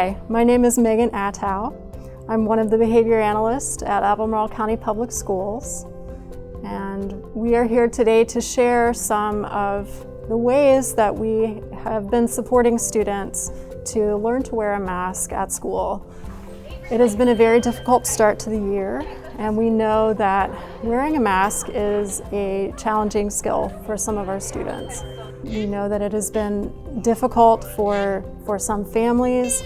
Hi, my name is Megan Attow. I'm one of the behavior analysts at Albemarle County Public Schools, and we are here today to share some of the ways that we have been supporting students to learn to wear a mask at school. It has been a very difficult start to the year, and we know that wearing a mask is a challenging skill for some of our students. We know that it has been difficult for some families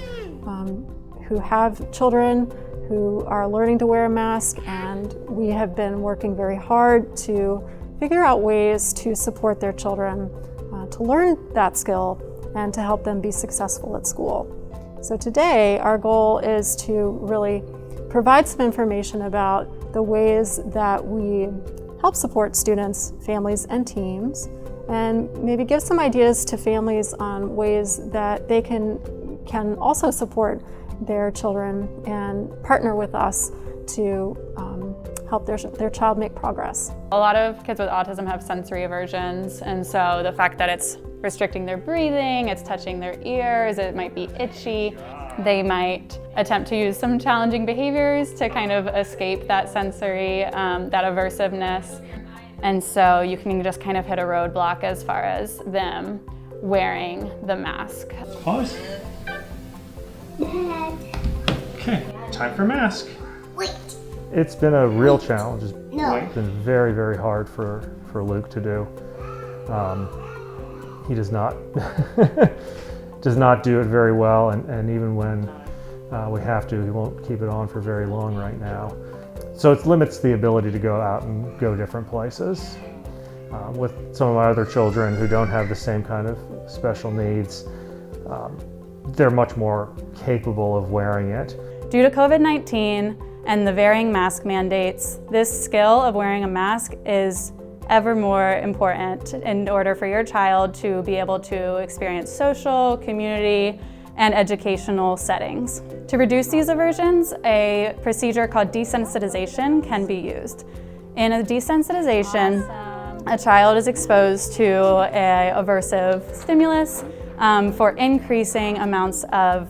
who have children who are learning to wear a mask, and we have been working very hard to figure out ways to support their children to learn that skill and to help them be successful at school. So today our goal is to really provide some information about the ways that we help support students, families, and teams, and maybe give some ideas to families on ways that they can also support their children and partner with us to help their child make progress. A lot of kids with autism have sensory aversions, and so the fact that it's restricting their breathing, it's touching their ears, it might be itchy, they might attempt to use some challenging behaviors to kind of escape that sensory, that aversiveness. And so you can just kind of hit a roadblock as far as them wearing the mask. Pause. Okay, time for mask. Wait. It's been a real challenge. It's No. been very, very hard for Luke to do. He does not do it very well, and even when we have to, he won't keep it on for very long right now. So it limits the ability to go out and go different places. With some of my other children who don't have the same kind of special needs, they're much more capable of wearing it. Due to COVID-19 and the varying mask mandates, this skill of wearing a mask is ever more important in order for your child to be able to experience social, community, and educational settings. To reduce these aversions, a procedure called desensitization can be used. In a desensitization, a child is exposed to an aversive stimulus for increasing amounts of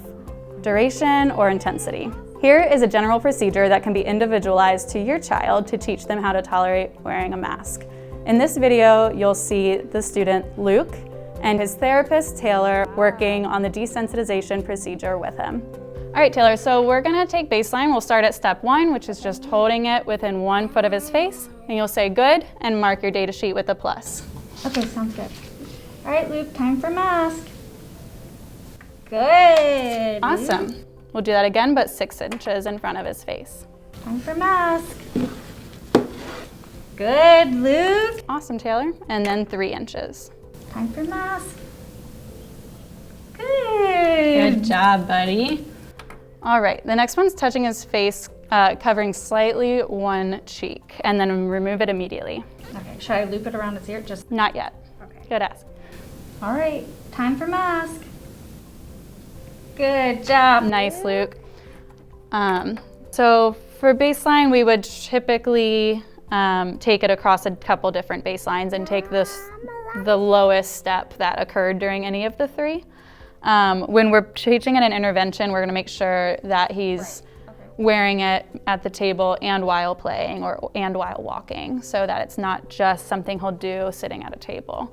duration or intensity. Here is a general procedure that can be individualized to your child to teach them how to tolerate wearing a mask. In this video, you'll see the student Luke and his therapist Taylor working on the desensitization procedure with him. All right, Taylor, so we're gonna take baseline. We'll start at step 1, which is just holding it within 1 foot of his face, and you'll say good and mark your data sheet with a plus. Okay, sounds good. All right, Luke, time for mask. Good. Awesome. Luke. We'll do that again, but 6 inches in front of his face. Time for mask. Good, Luke. Awesome, Taylor. And then 3 inches. Time for mask. Good. Good job, buddy. All right, the next one's touching his face, covering slightly one cheek, and then remove it immediately. Okay, should I loop it around his ear? Just Not yet. okay. Good ask. All right, time for mask. Good job. Nice, Luke. So for baseline, we would typically take it across a couple different baselines and take the lowest step that occurred during any of the 3. When we're teaching an intervention, we're going to make sure that he's wearing it at the table and while playing and while walking, so that it's not just something he'll do sitting at a table.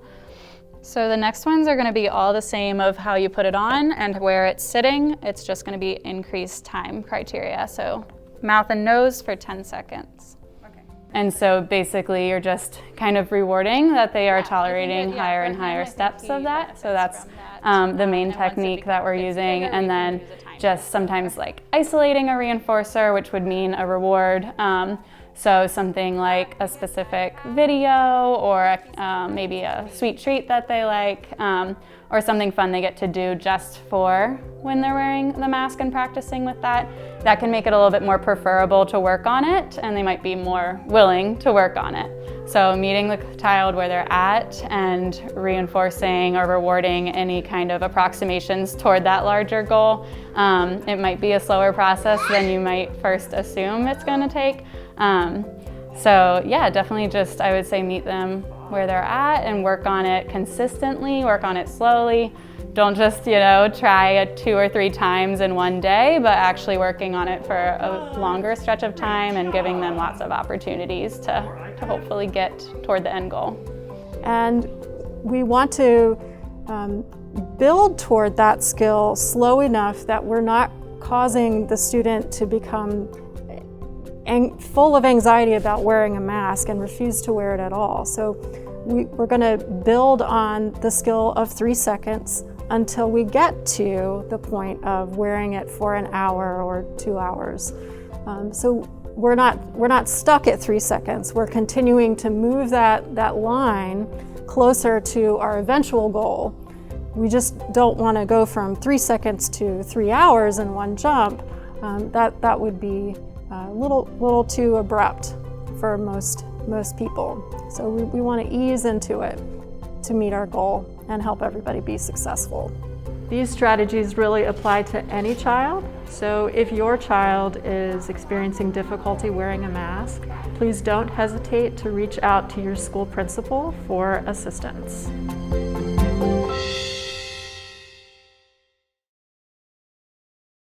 So the next ones are going to be all the same of how you put it on and where it's sitting. It's just going to be increased time criteria. So mouth and nose for 10 seconds. And so basically you're just kind of rewarding that they are tolerating higher and higher steps of that. So that's the main technique that we're using. And then just sometimes like isolating a reinforcer, which would mean a reward. So something like a specific video or maybe a sweet treat that they like, or something fun they get to do just for when they're wearing the mask and practicing with that. That can make it a little bit more preferable to work on it, and they might be more willing to work on it. So meeting the child where they're at and reinforcing or rewarding any kind of approximations toward that larger goal. It might be a slower process than you might first assume it's going to take. So yeah, definitely just, I would say, meet them where they're at and work on it consistently, work on it slowly don't just, try it 2 or 3 times in one day, but actually working on it for a longer stretch of time and giving them lots of opportunities to hopefully get toward the end goal. And we want to build toward that skill slow enough that we're not causing the student to become full of anxiety about wearing a mask and refuse to wear it at all. So we're going to build on the skill of 3 seconds until we get to the point of wearing it for an hour or 2 hours. So we're not stuck at 3 seconds. We're continuing to move that line closer to our eventual goal. We just don't want to go from 3 seconds to 3 hours in one jump. That would be a little too abrupt for most people. So we want to ease into it to meet our goal and help everybody be successful. These strategies really apply to any child. So if your child is experiencing difficulty wearing a mask, please don't hesitate to reach out to your school principal for assistance.